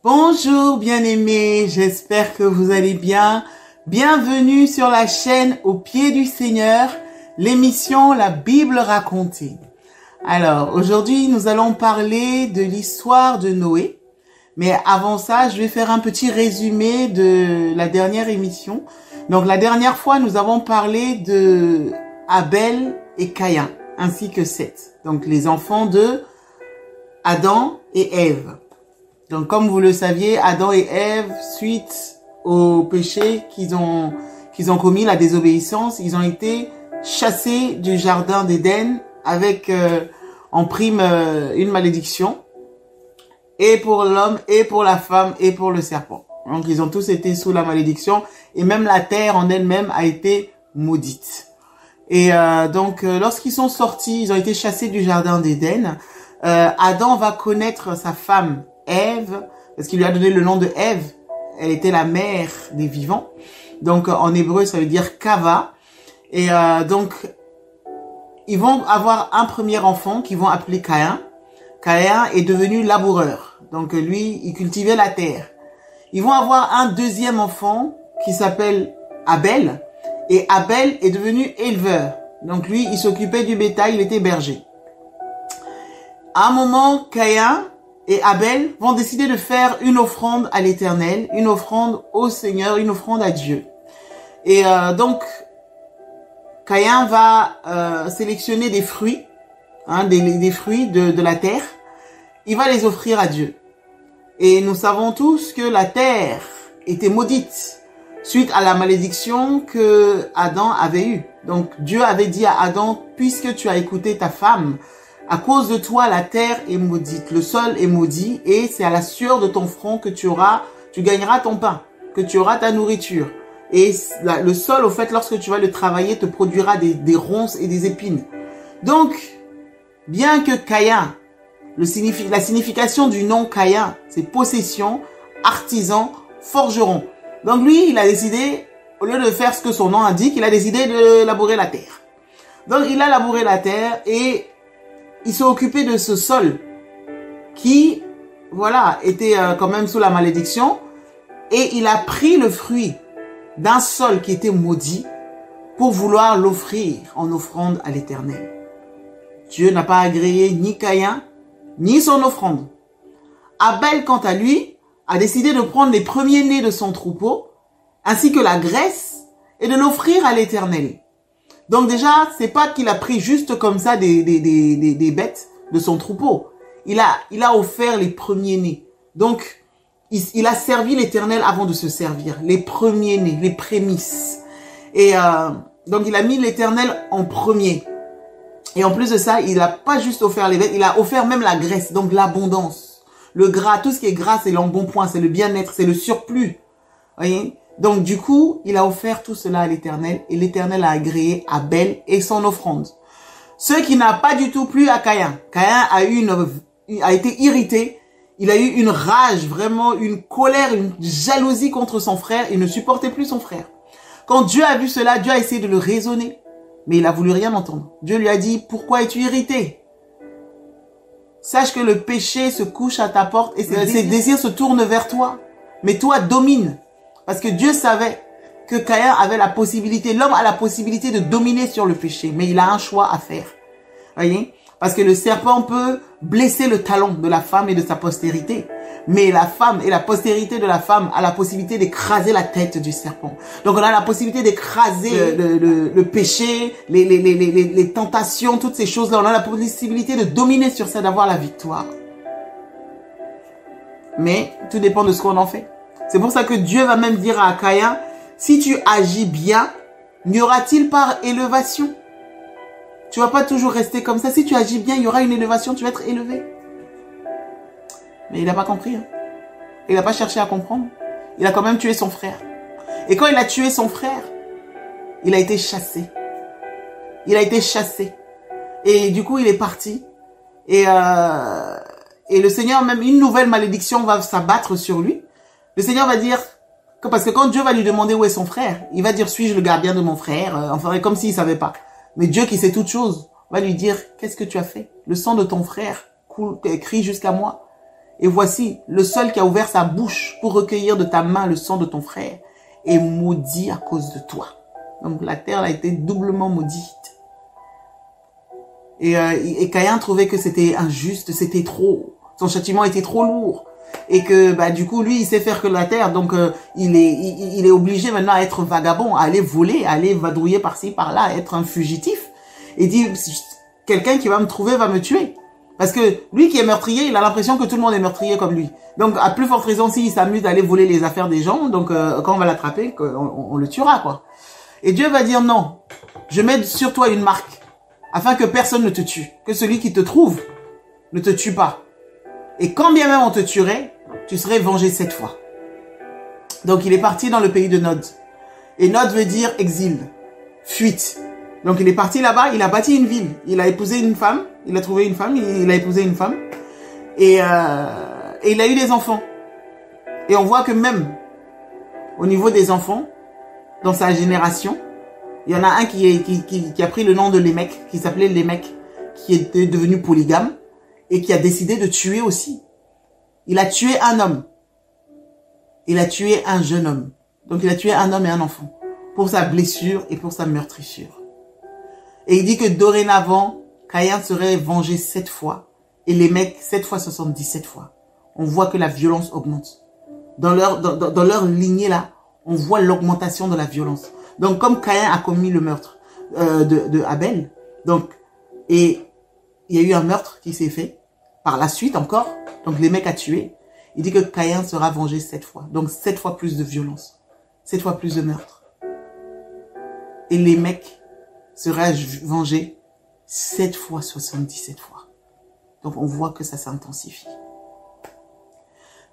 Bonjour bien-aimés, j'espère que vous allez bien. Bienvenue sur la chaîne Au pied du Seigneur, l'émission La Bible racontée. Alors, aujourd'hui, nous allons parler de l'histoire de Noé. Mais avant ça, je vais faire un petit résumé de la dernière émission. Donc, la dernière fois, nous avons parlé de Abel et Caïn, ainsi que Seth. Donc, les enfants de Adam et Ève. Donc, comme vous le saviez, Adam et Ève, suite au péché qu'ils ont commis, la désobéissance, ils ont été chassés du jardin d'Éden avec en prime une malédiction, et pour l'homme, et pour la femme, et pour le serpent. Donc, ils ont tous été sous la malédiction, et même la terre en elle-même a été maudite. Et donc, lorsqu'ils sont sortis, ils ont été chassés du jardin d'Éden. Adam va connaître sa femme Ève, parce qu'il lui a donné le nom de Ève. Elle était la mère des vivants. Donc, en hébreu, ça veut dire Kava. Et donc, ils vont avoir un premier enfant qu'ils vont appeler Caïn. Caïn est devenu laboureur. Donc, lui, il cultivait la terre. Ils vont avoir un deuxième enfant qui s'appelle Abel. Et Abel est devenu éleveur. Donc, lui, il s'occupait du bétail, il était berger. À un moment, Caïn et Abel vont décider de faire une offrande à l'Éternel, une offrande au Seigneur, une offrande à Dieu. Et donc, Caïn va sélectionner des fruits, des fruits de la terre. Il va les offrir à Dieu. Et nous savons tous que la terre était maudite suite à la malédiction que Adam avait eue. Donc, Dieu avait dit à Adam, puisque tu as écouté ta femme, à cause de toi, la terre est maudite, le sol est maudit, et c'est à la sueur de ton front que tu gagneras ton pain, que tu auras ta nourriture. Et le sol, au fait, lorsque tu vas le travailler, te produira des ronces et des épines. Donc, bien que Caïn, la signification du nom Caïn, c'est possession, artisan, forgeron. Donc lui, il a décidé, au lieu de faire ce que son nom indique, il a décidé de labourer la terre. Donc il a labouré la terre et il s'est occupé de ce sol qui, voilà, était quand même sous la malédiction, et il a pris le fruit d'un sol qui était maudit pour vouloir l'offrir en offrande à l'Éternel. Dieu n'a pas agréé ni Caïn, ni son offrande. Abel, quant à lui, a décidé de prendre les premiers-nés de son troupeau, ainsi que la graisse, et de l'offrir à l'Éternel. Donc déjà, c'est pas qu'il a pris juste comme ça des bêtes de son troupeau. Il a offert les premiers-nés. Donc, il a servi l'Éternel avant de se servir. Les premiers-nés, les prémices. Et donc, il a mis l'Éternel en premier. Et en plus de ça, il a pas juste offert les bêtes, il a offert même la graisse, donc l'abondance. Le gras, tout ce qui est gras, c'est l'embonpoint, c'est le bien-être, c'est le surplus. Voyez? Donc, du coup, il a offert tout cela à l'Éternel, et l'Éternel a agréé Abel et son offrande. Ce qui n'a pas du tout plu à Caïn. Caïn a été irrité, il a eu une rage, vraiment une colère, une jalousie contre son frère, il ne supportait plus son frère. Quand Dieu a vu cela, Dieu a essayé de le raisonner, mais il a voulu rien entendre. Dieu lui a dit, pourquoi es-tu irrité? Sache que le péché se couche à ta porte et ses désirs se tournent vers toi. Mais toi, domine. Parce que Dieu savait que Caïn avait la possibilité, l'homme a la possibilité de dominer sur le péché, mais il a un choix à faire. Voyez? Parce que le serpent peut blesser le talon de la femme et de sa postérité, mais la femme et la postérité de la femme a la possibilité d'écraser la tête du serpent. Donc on a la possibilité d'écraser le péché, les tentations, toutes ces choses-là. On a la possibilité de dominer sur ça, d'avoir la victoire. Mais tout dépend de ce qu'on en fait. C'est pour ça que Dieu va même dire à Caïn, si tu agis bien, n'y aura-t-il pas élévation? Tu vas pas toujours rester comme ça. Si tu agis bien, il y aura une élévation, tu vas être élevé. Mais il n'a pas compris. Il n'a pas cherché à comprendre. Il a quand même tué son frère. Et quand il a tué son frère, il a été chassé. Il a été chassé. Et du coup, il est parti. Et le Seigneur, même une nouvelle malédiction va s'abattre sur lui. Le Seigneur va dire, parce que quand Dieu va lui demander où est son frère, il va dire, suis-je le gardien de mon frère? Enfin, comme s'il savait pas. Mais Dieu qui sait toutes choses va lui dire, qu'est-ce que tu as fait? Le sang de ton frère crie jusqu'à moi. Et voici, le seul qui a ouvert sa bouche pour recueillir de ta main le sang de ton frère est maudit à cause de toi. Donc la terre a été doublement maudite. Et Caïn trouvait que c'était injuste, c'était trop. Son châtiment était trop lourd. Et que du coup, lui, il sait faire que la terre. Donc il est obligé maintenant à être vagabond, à aller voler, à aller vadrouiller par-ci, par-là, à être un fugitif. Et dit, quelqu'un qui va me trouver va me tuer. Parce que lui qui est meurtrier, il a l'impression que tout le monde est meurtrier comme lui. Donc, à plus forte raison, s'il s'amuse d'aller voler les affaires des gens, donc quand on va l'attraper, on le tuera, quoi. Et Dieu va dire non, je mets sur toi une marque, afin que personne ne te tue, que celui qui te trouve ne te tue pas. Et quand bien même on te tuerait, tu serais vengé 7 fois. Donc, il est parti dans le pays de Nod. Et Nod veut dire exil, fuite. Donc, il est parti là-bas, il a bâti une ville. Il a épousé une femme, il a trouvé une femme, il a épousé une femme. Et il a eu des enfants. Et on voit que même au niveau des enfants, dans sa génération, il y en a un qui a pris le nom de Lémec, qui s'appelait Lémec, qui était devenu polygame et qui a décidé de tuer aussi. Il a tué un homme. Il a tué un jeune homme. Donc, il a tué un homme et un enfant pour sa blessure et pour sa meurtrissure. Et il dit que dorénavant, Caïn serait vengé 7 fois et les mecs 7 fois 77 fois. On voit que la violence augmente. Dans leur lignée là, on voit l'augmentation de la violence. Donc comme Caïn a commis le meurtre de Abel, donc et il y a eu un meurtre qui s'est fait par la suite encore, donc les mecs a tué. Il dit que Caïn sera vengé 7 fois, donc 7 fois plus de violence, 7 fois plus de meurtre. Et les mecs sera vengé 7 fois 77 fois. Donc on voit que ça s'intensifie.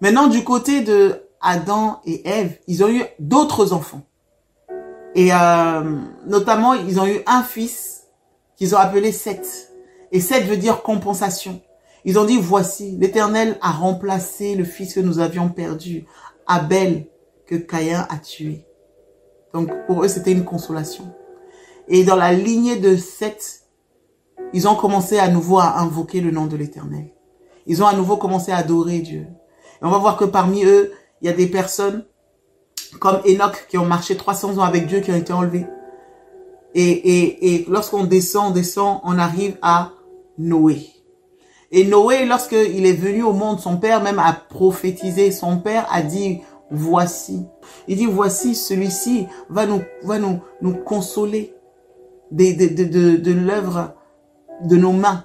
Maintenant, du côté de Adam et Ève, ils ont eu d'autres enfants. Et notamment, ils ont eu un fils qu'ils ont appelé Seth. Et Seth veut dire compensation. Ils ont dit, voici, l'Éternel a remplacé le fils que nous avions perdu, Abel, que Caïn a tué. Donc pour eux, c'était une consolation. Et dans la lignée de Seth, ils ont commencé à nouveau à invoquer le nom de l'Éternel. Ils ont à nouveau commencé à adorer Dieu. Et on va voir que parmi eux, il y a des personnes comme Enoch qui ont marché 300 ans avec Dieu qui ont été enlevés. Et lorsqu'on descend, on arrive à Noé. Et Noé, lorsqu'il est venu au monde, son père même a prophétisé. Son père a dit, voici. Il dit, voici, celui-ci va nous consoler de l'œuvre de nos mains,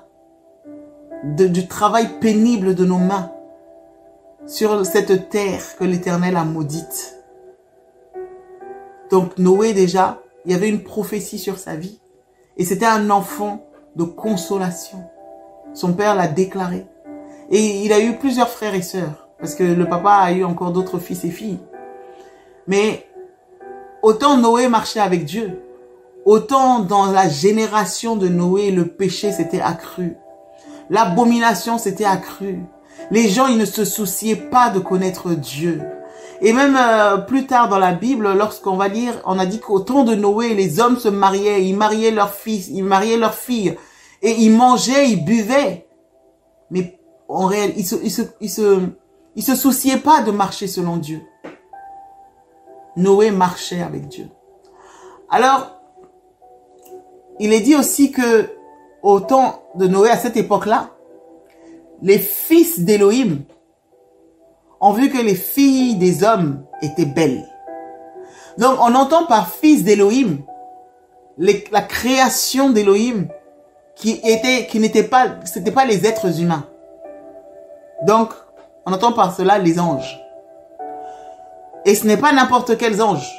du travail pénible de nos mains sur cette terre que l'Éternel a maudite. Donc Noé déjà, il y avait une prophétie sur sa vie et c'était un enfant de consolation. Son père l'a déclaré et il a eu plusieurs frères et sœurs parce que le papa a eu encore d'autres fils et filles. Mais autant Noé marchait avec Dieu, autant dans la génération de Noé, le péché s'était accru. L'abomination s'était accrue. Les gens, ils ne se souciaient pas de connaître Dieu. Et même plus tard dans la Bible, lorsqu'on va lire, on a dit qu'au temps de Noé, les hommes se mariaient, ils mariaient leurs fils, ils mariaient leurs filles. Et ils mangeaient, ils buvaient. Mais en réel, ils se souciaient pas de marcher selon Dieu. Noé marchait avec Dieu. Alors, il est dit aussi que au temps de Noé, à cette époque-là, les fils d'Élohim ont vu que les filles des hommes étaient belles. Donc, on entend par fils d'Élohim la création d'Élohim qui n'était pas, c'était pas les êtres humains. Donc, on entend par cela les anges. Et ce n'est pas n'importe quels anges.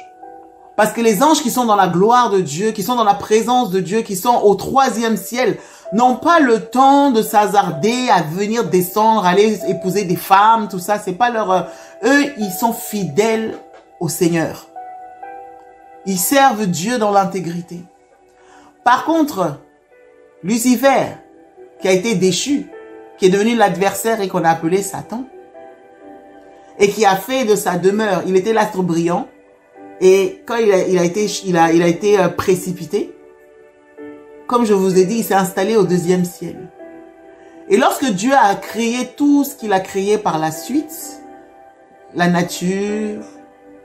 Parce que les anges qui sont dans la gloire de Dieu, qui sont dans la présence de Dieu, qui sont au 3e ciel, n'ont pas le temps de s'hasarder à venir descendre, aller épouser des femmes, tout ça. C'est pas leur... Eux, ils sont fidèles au Seigneur. Ils servent Dieu dans l'intégrité. Par contre, Lucifer, qui a été déchu, qui est devenu l'adversaire et qu'on a appelé Satan, et qui a fait de sa demeure, il était l'astre brillant, et quand il a été précipité, comme je vous ai dit, il s'est installé au 2e ciel. Et lorsque Dieu a créé tout ce qu'il a créé par la suite, la nature,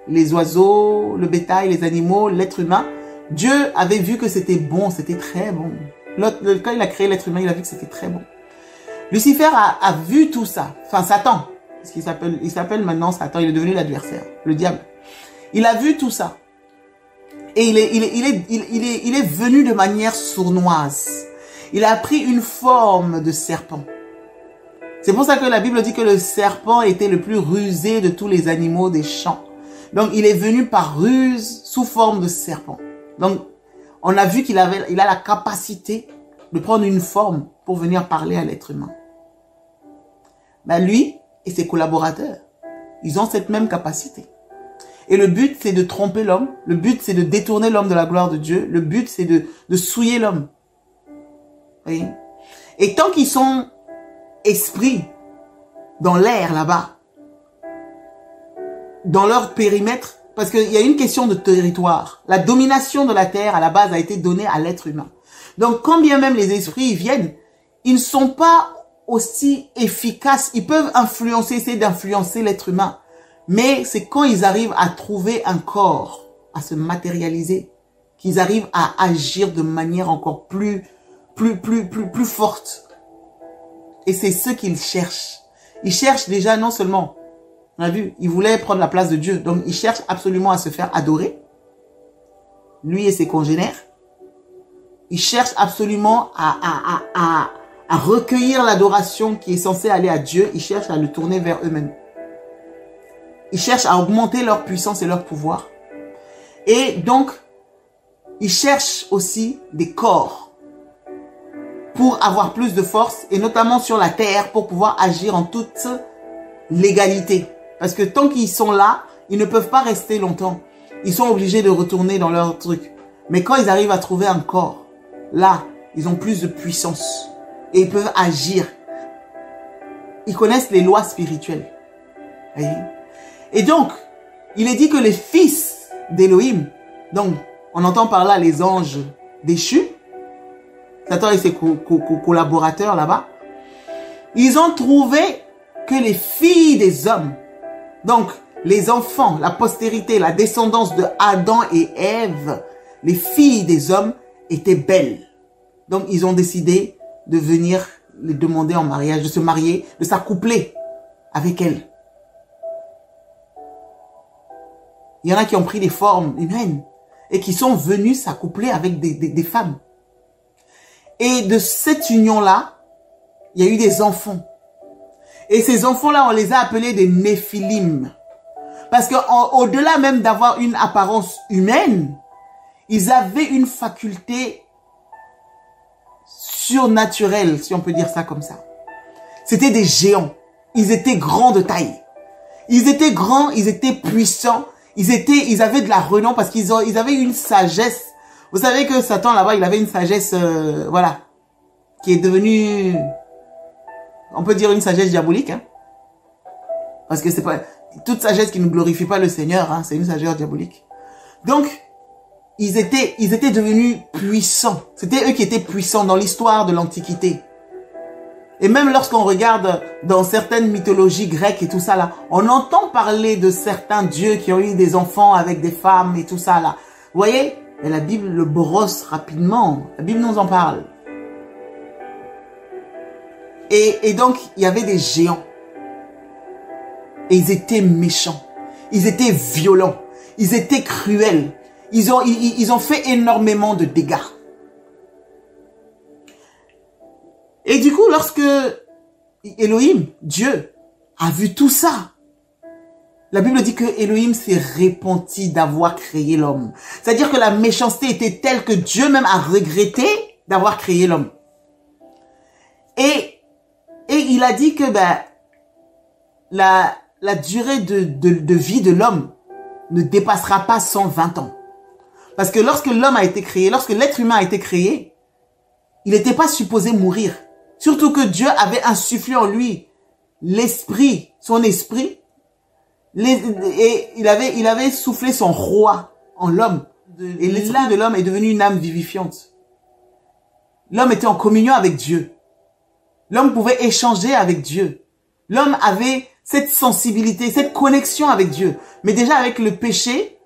les oiseaux, le bétail, les animaux, l'être humain, Dieu avait vu que c'était bon, c'était très bon. Quand il a créé l'être humain, il a vu que c'était très bon. Lucifer a vu tout ça, enfin Satan, parce il s'appelle maintenant Satan, il est devenu l'adversaire, le diable. Il a vu tout ça. Et il est venu de manière sournoise. Il a pris une forme de serpent. C'est pour ça que la Bible dit que le serpent était le plus rusé de tous les animaux des champs. Donc, il est venu par ruse sous forme de serpent. Donc, on a vu qu'il a la capacité de prendre une forme pour venir parler à l'être humain. Ben, lui et ses collaborateurs, ils ont cette même capacité. Et le but, c'est de tromper l'homme. Le but, c'est de détourner l'homme de la gloire de Dieu. Le but, c'est de souiller l'homme. Voyez? Et tant qu'ils sont esprits dans l'air là-bas, dans leur périmètre, parce qu'il y a une question de territoire. La domination de la terre, à la base, a été donnée à l'être humain. Donc, quand bien même les esprits viennent, ils ne sont pas aussi efficaces. Ils peuvent influencer, essayer d'influencer l'être humain. Mais c'est quand ils arrivent à trouver un corps, à se matérialiser, qu'ils arrivent à agir de manière encore plus forte. Et c'est ce qu'ils cherchent. Ils cherchent déjà non seulement, on a vu, ils voulaient prendre la place de Dieu. Donc, ils cherchent absolument à se faire adorer. Lui et ses congénères. Ils cherchent absolument à recueillir l'adoration qui est censée aller à Dieu. Ils cherchent à le tourner vers eux-mêmes. Ils cherchent à augmenter leur puissance et leur pouvoir. Et donc, ils cherchent aussi des corps pour avoir plus de force, et notamment sur la terre, pour pouvoir agir en toute légalité. Parce que tant qu'ils sont là, ils ne peuvent pas rester longtemps. Ils sont obligés de retourner dans leur truc. Mais quand ils arrivent à trouver un corps, là, ils ont plus de puissance. Et ils peuvent agir. Ils connaissent les lois spirituelles. Voyez? Et donc, il est dit que les fils d'Élohim, donc on entend par là les anges déchus, Satan et ses collaborateurs là-bas, ils ont trouvé que les filles des hommes, donc les enfants, la postérité, la descendance de Adam et Ève, les filles des hommes étaient belles. Donc ils ont décidé de venir les demander en mariage, de se marier, de s'accoupler avec elles. Il y en a qui ont pris des formes humaines et qui sont venus s'accoupler avec des femmes. Et de cette union-là, il y a eu des enfants. Et ces enfants-là, on les a appelés des Néphilim. Parce qu'au-delà même d'avoir une apparence humaine, ils avaient une faculté surnaturelle, si on peut dire ça comme ça. C'était des géants. Ils étaient grands de taille. Ils étaient grands, ils étaient puissants. Ils avaient de la renom parce qu'ils avaient une sagesse. Vous savez que Satan là-bas, il avait une sagesse, voilà, qui est devenue, on peut dire une sagesse diabolique, hein. Parce que c'est pas toute sagesse qui ne glorifie pas le Seigneur, hein, c'est une sagesse diabolique. Donc, ils étaient devenus puissants. C'était eux qui étaient puissants dans l'histoire de l'Antiquité. Et même lorsqu'on regarde dans certaines mythologies grecques et tout ça là, on entend parler de certains dieux qui ont eu des enfants avec des femmes et tout ça là. Vous voyez? Et la Bible le brosse rapidement. La Bible nous en parle. Et donc, il y avait des géants. Et ils étaient méchants. Ils étaient violents. Ils étaient cruels. Ils ont fait énormément de dégâts. Et du coup, lorsque Elohim, Dieu, a vu tout ça, la Bible dit que Elohim s'est repenti d'avoir créé l'homme. C'est-à-dire que la méchanceté était telle que Dieu même a regretté d'avoir créé l'homme. Et il a dit que la durée de vie de l'homme ne dépassera pas 120 ans. Parce que lorsque l'homme a été créé, lorsque l'être humain a été créé, il n'était pas supposé mourir. Surtout que Dieu avait insufflé en lui l'esprit, son esprit, et il avait soufflé son roi en l'homme. Et l'esprit de l'homme est devenu une âme vivifiante. L'homme était en communion avec Dieu. L'homme pouvait échanger avec Dieu. L'homme avait cette sensibilité, cette connexion avec Dieu. Mais déjà avec le péché,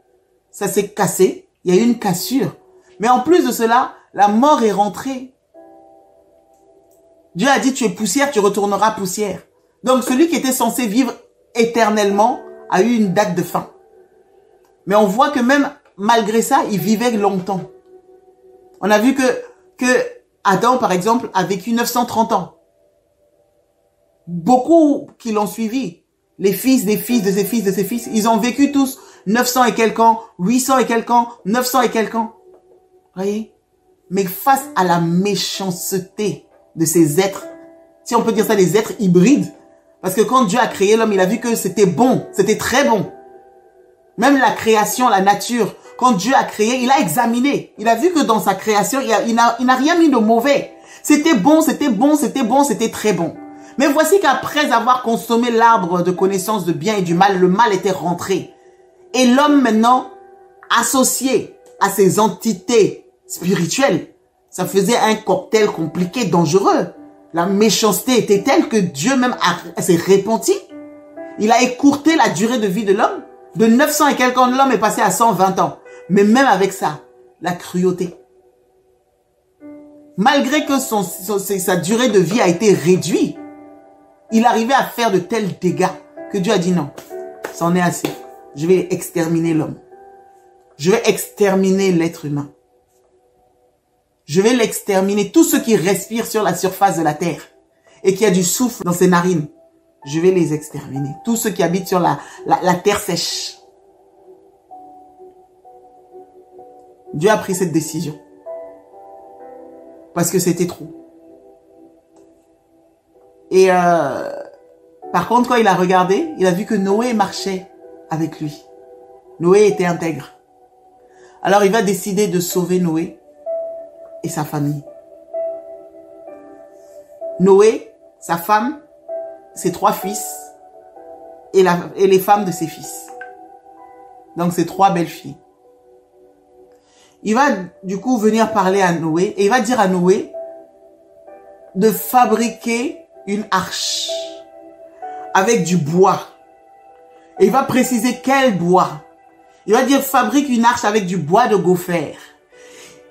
ça s'est cassé. Il y a eu une cassure. Mais en plus de cela, la mort est rentrée. Dieu a dit, tu es poussière, tu retourneras poussière. Donc celui qui était censé vivre éternellement a eu une date de fin. Mais on voit que même malgré ça, il vivait longtemps. On a vu que Adam, par exemple, a vécu 930 ans. Beaucoup qui l'ont suivi, les fils des fils de ses fils de ses fils, ils ont vécu tous 900 et quelques ans, 800 et quelques ans, 900 et quelques ans. Voyez? Mais face à la méchanceté de ces êtres, si on peut dire ça, des êtres hybrides, parce que quand Dieu a créé l'homme, il a vu que c'était bon, c'était très bon. Même la création, la nature, quand Dieu a créé, il a examiné. Il a vu que dans sa création, il n'a rien mis de mauvais. C'était bon, c'était bon, c'était bon, c'était très bon. Mais voici qu'après avoir consommé l'arbre de connaissance de bien et du mal, le mal était rentré. Et l'homme maintenant, associé à ces entités spirituelles, ça faisait un cocktail compliqué, dangereux. La méchanceté était telle que Dieu même s'est repenti. Il a écourté la durée de vie de l'homme. De 900 et quelques ans, l'homme est passé à 120 ans. Mais même avec ça, la cruauté. Malgré que sa durée de vie a été réduite, il arrivait à faire de tels dégâts que Dieu a dit non, c'en est assez. Je vais exterminer l'homme. Je vais exterminer l'être humain. Je vais l'exterminer. Tout ce qui respire sur la surface de la terre et qui a du souffle dans ses narines, je vais les exterminer. Tous ceux qui habitent sur la terre sèche. Dieu a pris cette décision. Parce que c'était trop. Et par contre, quand il a regardé, il a vu que Noé marchait avec lui. Noé était intègre. Alors il va décider de sauver Noé et sa famille. Noé, sa femme, ses 3 fils et les femmes de ses fils. Donc ses 3 belles filles. Il va du coup venir parler à Noé et il va dire à Noé de fabriquer une arche avec du bois. Et il va préciser quel bois. Il va dire fabrique une arche avec du bois de gopher.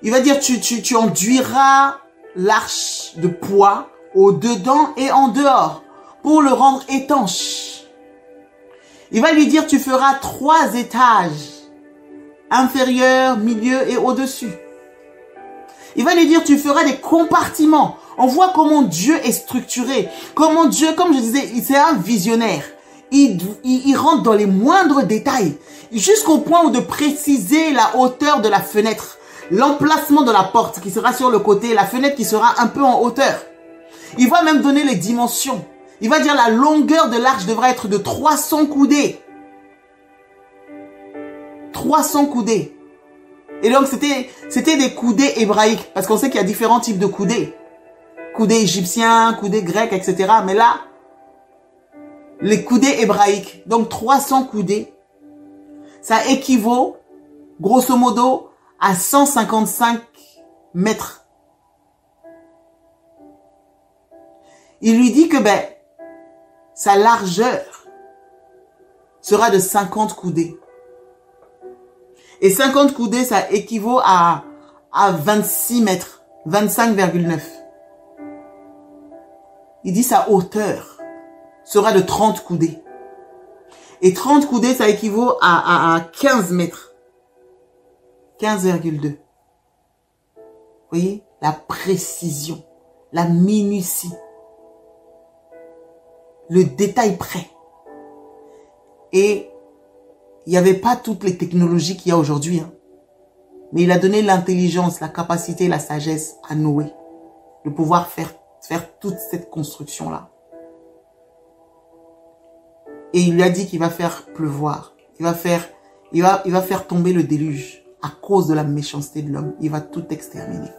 Il va dire tu enduiras l'arche de poids au dedans et en dehors pour le rendre étanche. Il va lui dire tu feras 3 étages, inférieur, milieu et au-dessus. Il va lui dire tu feras des compartiments. On voit comment Dieu est structuré. Comment Dieu, comme je disais, c'est un visionnaire. Il rentre dans les moindres détails. Jusqu'au point de préciser la hauteur de la fenêtre. L'emplacement de la porte qui sera sur le côté. La fenêtre qui sera un peu en hauteur. Il va même donner les dimensions. Il va dire la longueur de l'arche devra être de 300 coudées. 300 coudées. Et donc c'était des coudées hébraïques. Parce qu'on sait qu'il y a différents types de coudées. Coudées égyptiens, coudées grecs, etc. Mais là, les coudées hébraïques. Donc 300 coudées. Ça équivaut, grosso modo, à 155 mètres. Il lui dit que sa largeur sera de 50 coudées. Et 50 coudées, ça équivaut à 26 mètres, 25,9. Il dit sa hauteur sera de 30 coudées. Et 30 coudées, ça équivaut à 15 mètres. 15,2. Vous voyez? La précision, la minutie. Le détail près. Et il n'y avait pas toutes les technologies qu'il y a aujourd'hui. Hein. Mais il a donné l'intelligence, la capacité, la sagesse à Noé de pouvoir faire toute cette construction-là. Et il lui a dit qu'il va faire pleuvoir. Il va faire tomber le déluge à cause de la méchanceté de l'homme. Il va tout exterminer.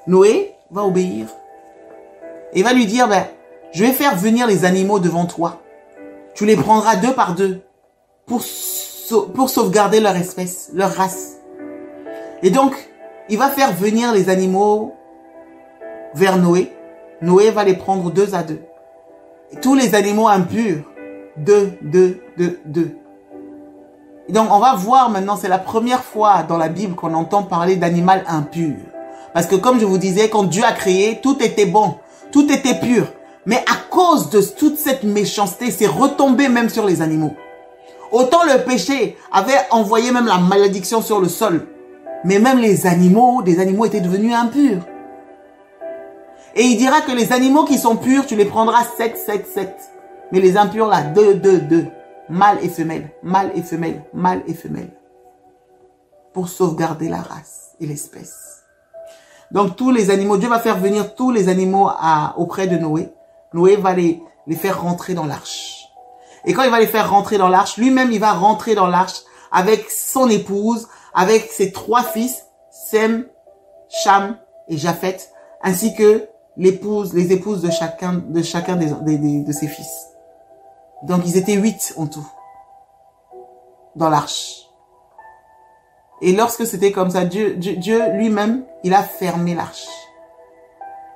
Noé va obéir. Et il va lui dire, je vais faire venir les animaux devant toi. Tu les prendras 2 par 2 pour sauvegarder leur espèce, leur race. Et donc, il va faire venir les animaux vers Noé. Noé va les prendre 2 à 2. Et tous les animaux impurs, 2, 2, 2, 2. Et donc, on va voir maintenant, c'est la première fois dans la Bible qu'on entend parler d'animal impur. Parce que comme je vous disais, quand Dieu a créé, tout était bon, tout était pur. Mais à cause de toute cette méchanceté, c'est retombé même sur les animaux. Autant le péché avait envoyé même la malédiction sur le sol. Mais même les animaux, des animaux étaient devenus impurs. Et il dira que les animaux qui sont purs, tu les prendras 7, 7, 7. Mais les impurs là, 2, 2, 2. Mâle et femelle, mâle et femelle, mâle et femelle. Pour sauvegarder la race et l'espèce. Donc tous les animaux, Dieu va faire venir tous les animaux auprès de Noé. Noé va les faire rentrer dans l'arche. Et quand il va les faire rentrer dans l'arche, lui-même il va rentrer dans l'arche avec son épouse, avec ses 3 fils, Sem, Cham et Japheth, ainsi que les épouses de chacun de ses fils. Donc ils étaient 8 en tout dans l'arche. Et lorsque c'était comme ça, Dieu lui-même, il a fermé l'arche.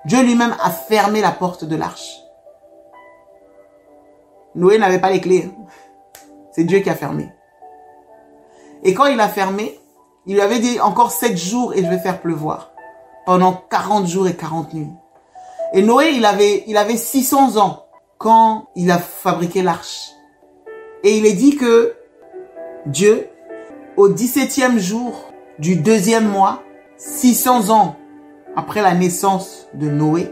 Dieu lui-même a fermé la porte de l'arche. Noé n'avait pas les clés. C'est Dieu qui a fermé. Et quand il a fermé, il lui avait dit encore 7 jours et je vais faire pleuvoir. Pendant 40 jours et 40 nuits. Et Noé, il avait 600 ans quand il a fabriqué l'arche. Et il est dit que Dieu, au 17e jour du 2e mois, 600 ans après la naissance de Noé,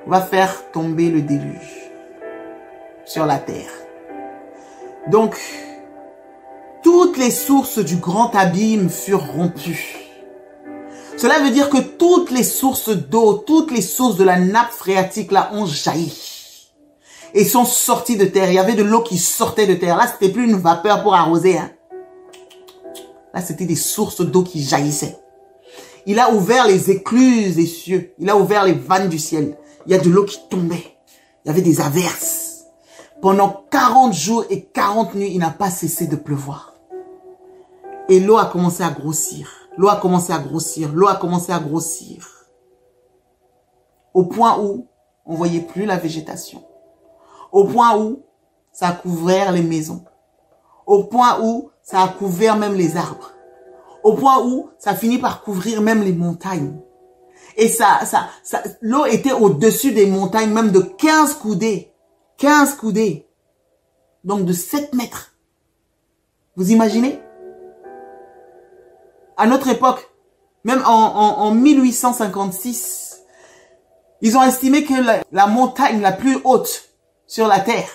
va faire tomber le déluge sur la terre. Donc, toutes les sources du grand abîme furent rompues. Cela veut dire que toutes les sources d'eau, toutes les sources de la nappe phréatique là ont jailli. Et sont sorties de terre. Il y avait de l'eau qui sortait de terre. Là, c'était plus une vapeur pour arroser. Hein. Là, c'était des sources d'eau qui jaillissaient. Il a ouvert les écluses des cieux. Il a ouvert les vannes du ciel. Il y a de l'eau qui tombait. Il y avait des averses. Pendant 40 jours et 40 nuits, il n'a pas cessé de pleuvoir. Et l'eau a commencé à grossir. L'eau a commencé à grossir. L'eau a commencé à grossir. Au point où on ne voyait plus la végétation. Au point où ça a couvert les maisons. Au point où ça a couvert même les arbres. Au point où ça finit par couvrir même les montagnes. Et l'eau était au-dessus des montagnes, même de 15 coudées. 15 coudées. Donc de 7 mètres. Vous imaginez? À notre époque, même en 1856, ils ont estimé que la montagne la plus haute sur la Terre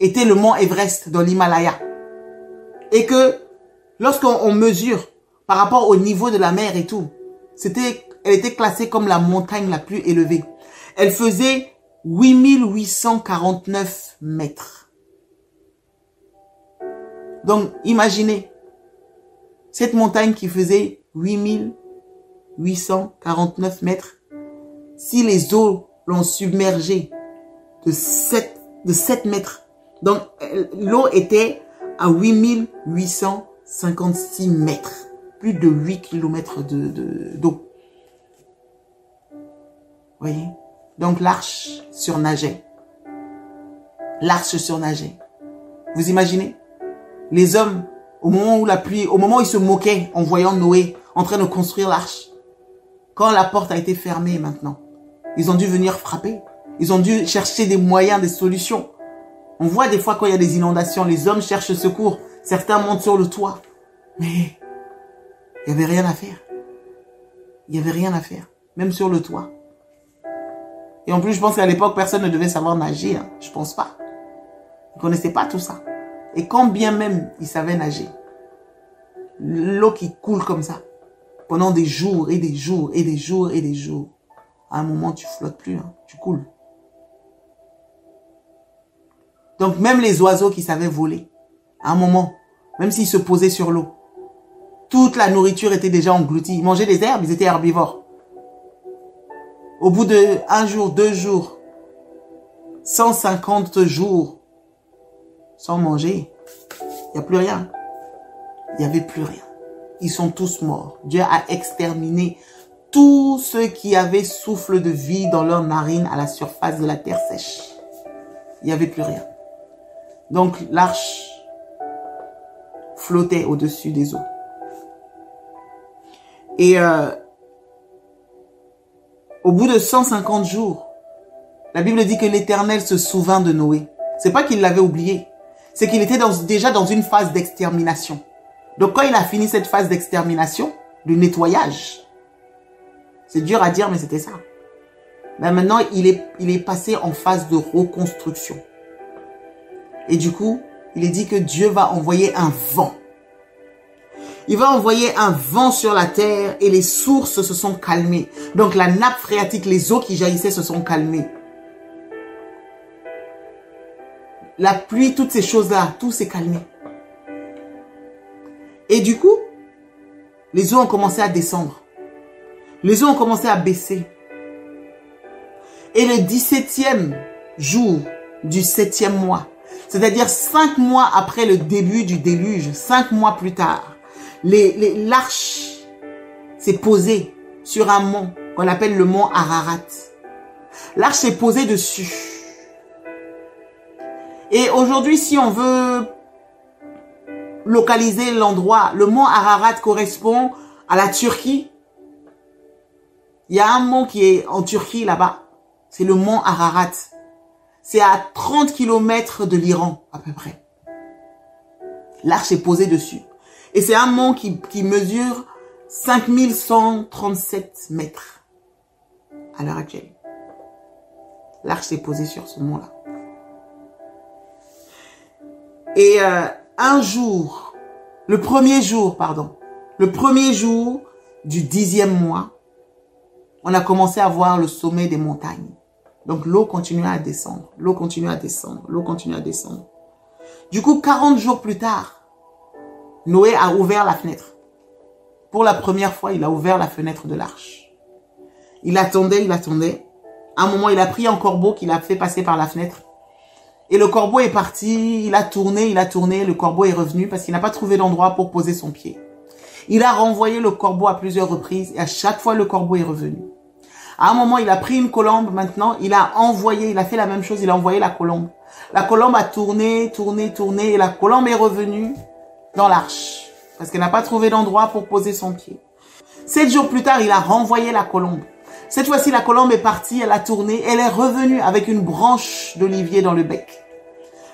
était le mont Everest dans l'Himalaya. Et que lorsqu'on mesure par rapport au niveau de la mer et tout, elle était classée comme la montagne la plus élevée. Elle faisait 8849 mètres. Donc, imaginez, cette montagne qui faisait 8849 mètres, si les eaux l'ont submergée de 7 mètres, donc l'eau était à 8856 mètres, plus de 8 km d'eau. Voyez? Donc l'arche surnageait. L'arche surnageait. Vous imaginez? Les hommes, au moment où ils se moquaient en voyant Noé en train de construire l'arche, quand la porte a été fermée maintenant, ils ont dû venir frapper. Ils ont dû chercher des moyens, des solutions. On voit des fois quand il y a des inondations, les hommes cherchent secours. Certains montent sur le toit. Mais il n'y avait rien à faire. Il n'y avait rien à faire. Même sur le toit. Et en plus, je pense qu'à l'époque, personne ne devait savoir nager. Hein. Je pense pas. Ils ne connaissaient pas tout ça. Et quand bien même ils savaient nager, l'eau qui coule comme ça, pendant des jours et des jours et des jours et des jours, à un moment, tu flottes plus, hein, tu coules. Donc même les oiseaux qui savaient voler, à un moment, même s'ils se posaient sur l'eau, toute la nourriture était déjà engloutie. Ils mangeaient des herbes, ils étaient herbivores. Au bout de 1 jour, 2 jours, 150 jours, sans manger, il n'y a plus rien. Il n'y avait plus rien. Ils sont tous morts. Dieu a exterminé tous ceux qui avaient souffle de vie dans leurs narines à la surface de la terre sèche. Il n'y avait plus rien. Donc l'arche flottait au-dessus des eaux. Et au bout de 150 jours, la Bible dit que l'Éternel se souvint de Noé. C'est pas qu'il l'avait oublié, c'est qu'il était déjà dans une phase d'extermination. Donc quand il a fini cette phase d'extermination, de nettoyage, c'est dur à dire mais c'était ça. Ben maintenant il est passé en phase de reconstruction. Et du coup, il est dit que Dieu va envoyer un vent. Il va envoyer un vent sur la terre et les sources se sont calmées. Donc la nappe phréatique, les eaux qui jaillissaient se sont calmées. La pluie, toutes ces choses-là, tout s'est calmé. Et du coup, les eaux ont commencé à descendre. Les eaux ont commencé à baisser. Et le 17e jour du 7e mois, c'est-à-dire 5 mois après le début du déluge, 5 mois plus tard, l'arche s'est posée sur un mont qu'on appelle le mont Ararat. L'arche s'est posée dessus. Et aujourd'hui, si on veut localiser l'endroit, le mont Ararat correspond à la Turquie. Il y a un mont qui est en Turquie là-bas. C'est le mont Ararat. C'est à 30 km de l'Iran, à peu près. L'arche est posée dessus. Et c'est un mont qui mesure 5137 mètres à l'heure actuelle. L'arche s'est posée sur ce mont-là. Et un jour, le premier jour du 10e mois, on a commencé à voir le sommet des montagnes. Donc l'eau continuait à descendre, l'eau continuait à descendre, l'eau continuait à descendre. Du coup, 40 jours plus tard, Noé a ouvert la fenêtre. Pour la première fois, il a ouvert la fenêtre de l'arche. Il attendait, il attendait. À un moment, il a pris un corbeau qu'il a fait passer par la fenêtre. Et le corbeau est parti, il a tourné, le corbeau est revenu parce qu'il n'a pas trouvé d'endroit pour poser son pied. Il a renvoyé le corbeau à plusieurs reprises et à chaque fois, le corbeau est revenu. À un moment, il a pris une colombe, maintenant, il a fait la même chose, il a envoyé la colombe. La colombe a tourné, et la colombe est revenue dans l'arche parce qu'elle n'a pas trouvé d'endroit pour poser son pied. 7 jours plus tard, il a renvoyé la colombe. Cette fois-ci, la colombe est partie, elle a tourné, elle est revenue avec une branche d'olivier dans le bec.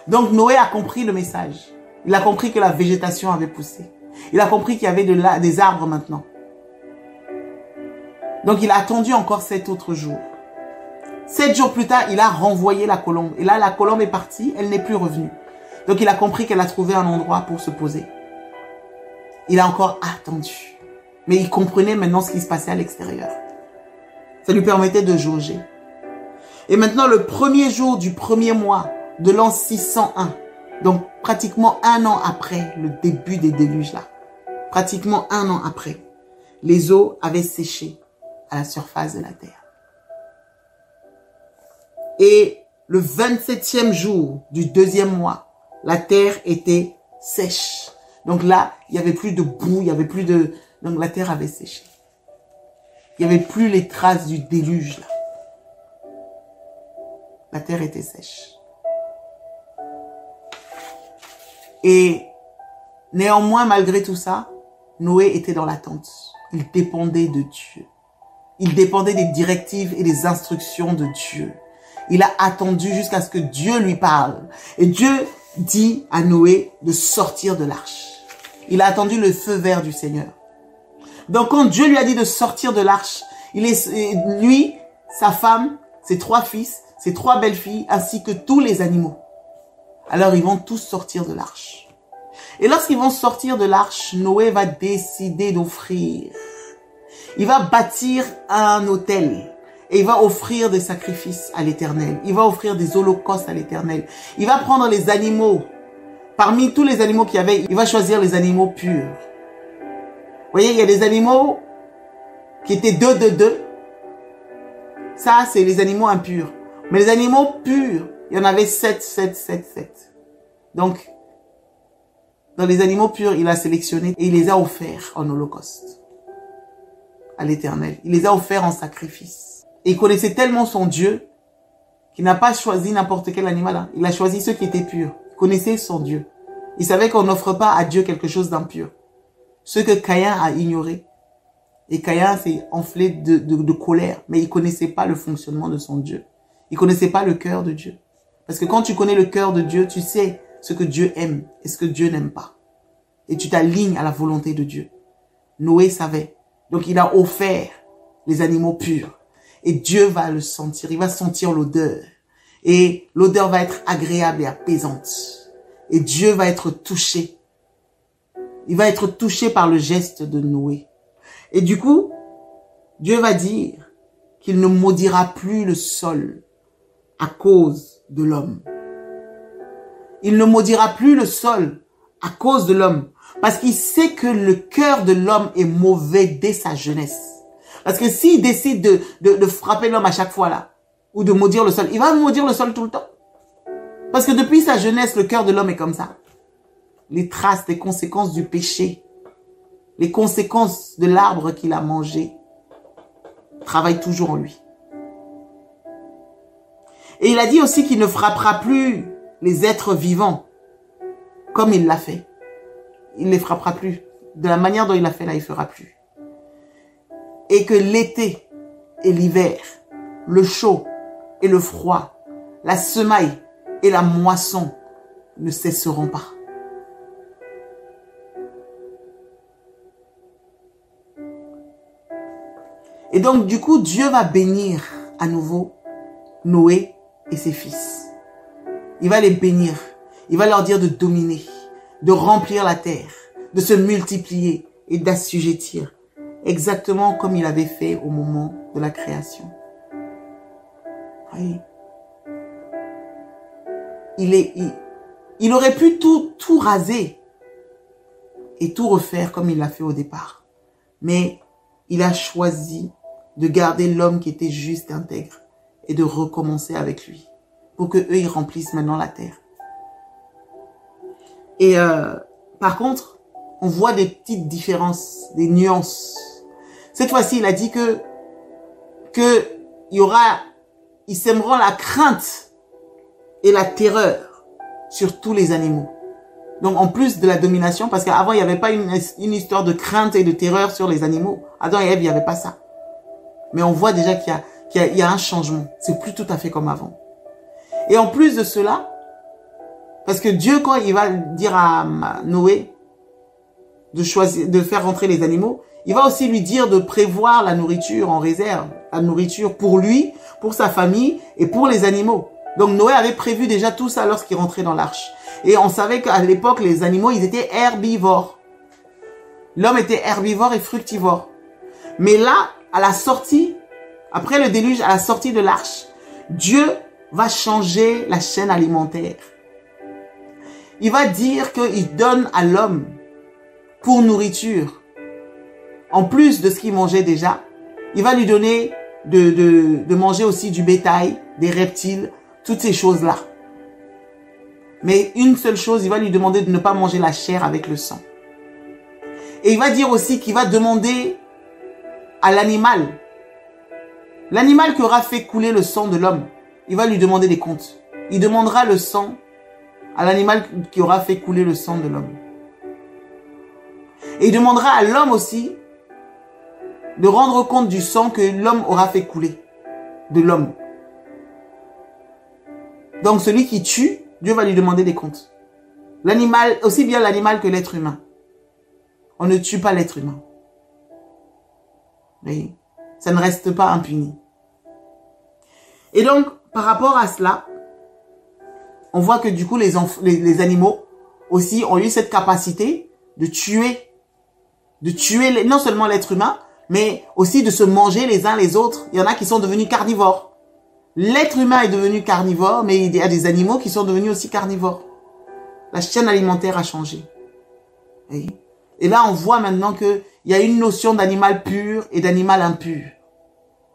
Donc Noé a compris le message. Il a compris que la végétation avait poussé. Il a compris qu'il y avait des arbres maintenant. Donc il a attendu encore 7 autres jours. 7 jours plus tard, il a renvoyé la colombe. Et là, la colombe est partie, elle n'est plus revenue. Donc il a compris qu'elle a trouvé un endroit pour se poser. Il a encore attendu. Mais il comprenait maintenant ce qui se passait à l'extérieur. Ça lui permettait de jauger. Et maintenant, le premier jour du premier mois de l'an 601, donc pratiquement un an après le début des déluges là, pratiquement un an après, les eaux avaient séché à la surface de la terre. Et le 27e jour du 2e mois, la terre était sèche. Donc là, il n'y avait plus de boue, il n'y avait plus de... Donc la terre avait séché. Il n'y avait plus les traces du déluge là. La terre était sèche. Et néanmoins, malgré tout ça, Noé était dans l'attente. Il dépendait de Dieu. Il dépendait des directives et des instructions de Dieu. Il a attendu jusqu'à ce que Dieu lui parle. Et Dieu dit à Noé de sortir de l'arche. Il a attendu le feu vert du Seigneur. Donc quand Dieu lui a dit de sortir de l'arche, lui, sa femme, ses 3 fils, ses 3 belles-filles, ainsi que tous les animaux. Alors ils vont tous sortir de l'arche. Et lorsqu'ils vont sortir de l'arche, Noé va décider d'offrir. Il va bâtir un autel et il va offrir des sacrifices à l'Éternel. Il va offrir des holocaustes à l'Éternel. Il va prendre les animaux. Parmi tous les animaux qu'il y avait, il va choisir les animaux purs. Vous voyez, il y a des animaux qui étaient 2. Ça, c'est les animaux impurs. Mais les animaux purs, il y en avait 7. Donc, dans les animaux purs, il a sélectionné et il les a offerts en holocauste. à l'Éternel. Il les a offerts en sacrifice. Et il connaissait tellement son Dieu qu'il n'a pas choisi n'importe quel animal. Hein. Il a choisi ceux qui étaient purs. Il connaissait son Dieu. Il savait qu'on n'offre pas à Dieu quelque chose d'impur. Ce que Caïn a ignoré. Et Caïn s'est enflé de colère. Mais il connaissait pas le fonctionnement de son Dieu. Il connaissait pas le cœur de Dieu. Parce que quand tu connais le cœur de Dieu, tu sais ce que Dieu aime et ce que Dieu n'aime pas. Et tu t'alignes à la volonté de Dieu. Noé savait. Donc il a offert les animaux purs. Et Dieu va le sentir. Il va sentir l'odeur. Et l'odeur va être agréable et apaisante. Et Dieu va être touché. Il va être touché par le geste de Noé. Et du coup, Dieu va dire qu'il ne maudira plus le sol à cause de l'homme. Il ne maudira plus le sol à cause de l'homme. Parce qu'il sait que le cœur de l'homme est mauvais dès sa jeunesse. Parce que s'il décide de frapper l'homme à chaque fois là, ou de maudire le sol, il va maudire le sol tout le temps. Parce que depuis sa jeunesse, le cœur de l'homme est comme ça. Les traces, les conséquences du péché, les conséquences de l'arbre qu'il a mangé, travaillent toujours en lui. Et il a dit aussi qu'il ne frappera plus les êtres vivants comme il l'a fait. Il ne les frappera plus. De la manière dont il l'a fait là, il ne fera plus. Et que l'été et l'hiver, le chaud et le froid, la semaille et la moisson ne cesseront pas. Et donc, du coup, Dieu va bénir à nouveau Noé et ses fils. Il va les bénir. Il va leur dire de dominer, de remplir la terre, de se multiplier et d'assujettir. Exactement comme il avait fait au moment de la création. Oui. Il aurait pu tout raser et tout refaire comme il l'a fait au départ. Mais il a choisi de garder l'homme qui était juste et intègre et de recommencer avec lui pour que eux ils remplissent maintenant la terre. Et par contre, on voit des petites différences, des nuances. Cette fois-ci, il a dit que ils sèmeront la crainte et la terreur sur tous les animaux. Donc, en plus de la domination, parce qu'avant, il n'y avait pas une histoire de crainte et de terreur sur les animaux. Adam et Ève, il n'y avait pas ça. Mais on voit déjà qu'il y a un changement. C'est plus tout à fait comme avant. Et en plus de cela, parce que Dieu, quand il va dire à Noé de faire rentrer les animaux, il va aussi lui dire de prévoir la nourriture en réserve, la nourriture pour lui, pour sa famille et pour les animaux. Donc Noé avait prévu déjà tout ça lorsqu'il rentrait dans l'arche. Et on savait qu'à l'époque, les animaux, ils étaient herbivores. L'homme était herbivore et fructivore. Mais là, à la sortie, après le déluge, à la sortie de l'arche, Dieu va changer la chaîne alimentaire. Il va dire qu'il donne à l'homme pour nourriture, en plus de ce qu'il mangeait déjà, il va lui donner de manger aussi du bétail, des reptiles, toutes ces choses-là. Mais une seule chose, il va lui demander de ne pas manger la chair avec le sang. Et il va dire aussi qu'il va demander à l'animal qui aura fait couler le sang de l'homme, il va lui demander des comptes. Il demandera le sang à l'animal qui aura fait couler le sang de l'homme. Et il demandera à l'homme aussi de rendre compte du sang que l'homme aura fait couler de l'homme. Donc celui qui tue, Dieu va lui demander des comptes. L'animal, aussi bien l'animal que l'être humain. On ne tue pas l'être humain. Oui, ça ne reste pas impuni. Et donc, par rapport à cela, on voit que du coup, les animaux aussi ont eu cette capacité de tuer non seulement l'être humain, mais aussi de se manger les uns les autres. Il y en a qui sont devenus carnivores. L'être humain est devenu carnivore, mais il y a des animaux qui sont devenus aussi carnivores. La chaîne alimentaire a changé. Oui. Et là, on voit maintenant qu'il y a une notion d'animal pur et d'animal impur.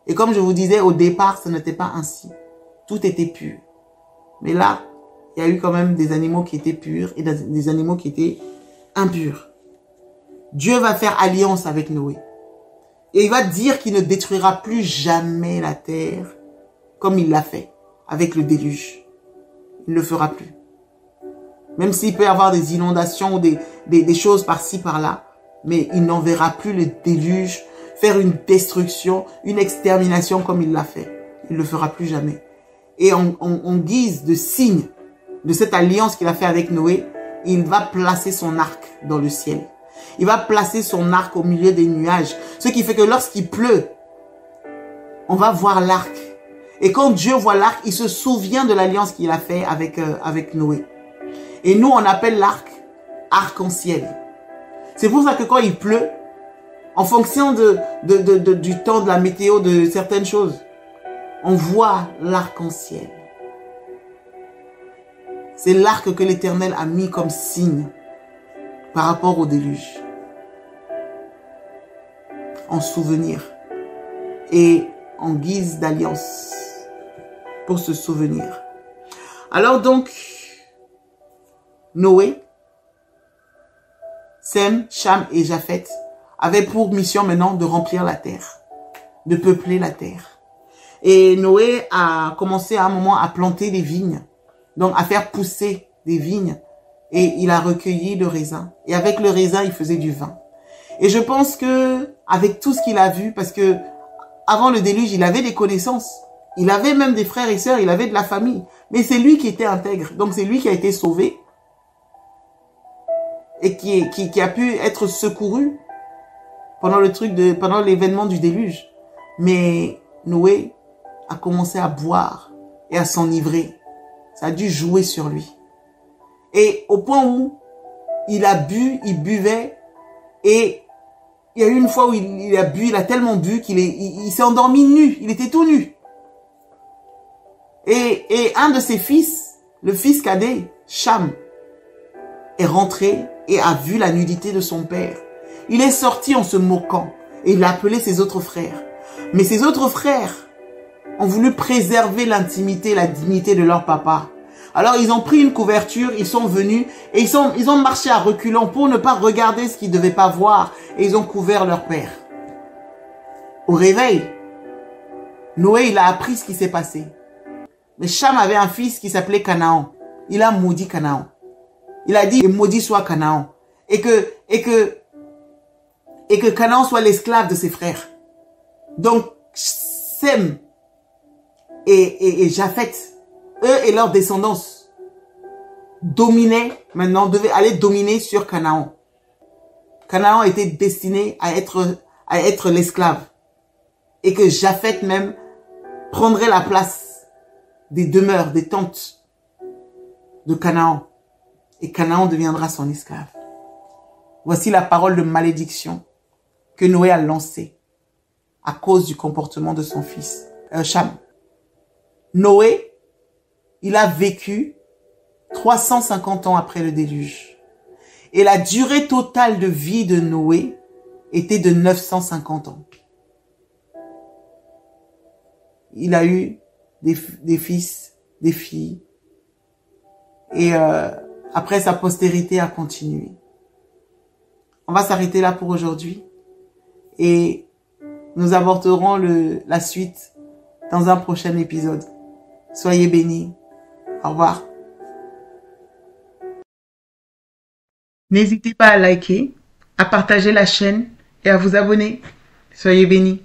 Et comme je vous disais, au départ, ce n'était pas ainsi. Tout était pur. Mais là, il y a eu quand même des animaux qui étaient purs et des animaux qui étaient impurs. Dieu va faire alliance avec Noé. Et il va dire qu'il ne détruira plus jamais la terre comme il l'a fait avec le déluge. Il ne le fera plus. Même s'il peut y avoir des inondations ou des choses par-ci, par-là, mais il n'enverra plus le déluge faire une destruction, une extermination comme il l'a fait. Il ne le fera plus jamais. Et en guise de signe de cette alliance qu'il a fait avec Noé, il va placer son arc dans le ciel. Il va placer son arc au milieu des nuages. Ce qui fait que lorsqu'il pleut, on va voir l'arc. Et quand Dieu voit l'arc, il se souvient de l'alliance qu'il a fait avec Noé. Et nous, on appelle l'arc arc-en-ciel. C'est pour ça que quand il pleut, en fonction du temps, de la météo, de certaines choses, on voit l'arc-en-ciel. C'est l'arc que l'Éternel a mis comme signe par rapport au déluge. En souvenir. Et en guise d'alliance. Pour se souvenir. Alors donc, Noé, Sem, Cham et Japhet avaient pour mission maintenant de remplir la terre. De peupler la terre. Et Noé a commencé à un moment à planter des vignes. Donc à faire pousser des vignes. Et il a recueilli le raisin. Et avec le raisin, il faisait du vin. Et je pense que avec tout ce qu'il a vu, parce que avant le déluge, il avait des connaissances. Il avait même des frères et sœurs, il avait de la famille. Mais c'est lui qui était intègre. Donc c'est lui qui a été sauvé. Et qui a pu être secouru pendant l'événement du déluge. Mais Noé a commencé à boire et à s'enivrer. Ça a dû jouer sur lui. Et au point où il a bu, il buvait, et il y a eu une fois où il a bu, il a tellement bu qu'il s'est endormi nu, il était tout nu. Et un de ses fils, le fils cadet, Cham, est rentré et a vu la nudité de son père. Il est sorti en se moquant et il a appelé ses autres frères. Mais ses autres frères ont voulu préserver l'intimité, la dignité de leur papa. Alors ils ont pris une couverture, ils sont venus et ils ont marché à reculons pour ne pas regarder ce qu'ils ne devaient pas voir et ils ont couvert leur père. Au réveil, Noé, il a appris ce qui s'est passé. Mais Cham avait un fils qui s'appelait Canaan. Il a maudit Canaan. Il a dit, maudit soit Canaan. Et que Canaan soit l'esclave de ses frères. Donc, Sem et Japhet, eux et leur descendance, devaient aller dominer sur Canaan. Canaan était destiné à être l'esclave. Et que Japhet même prendrait la place des demeures, des tentes de Canaan. Et Canaan deviendra son esclave. Voici la parole de malédiction que Noé a lancée à cause du comportement de son fils, Cham. Noé, il a vécu 350 ans après le déluge. Et la durée totale de vie de Noé était de 950 ans. Il a eu des fils, des filles. Et après, sa postérité a continué. On va s'arrêter là pour aujourd'hui. Et nous aborderons la suite dans un prochain épisode. Soyez bénis. Au revoir. N'hésitez pas à liker, à partager la chaîne et à vous abonner. Soyez bénis.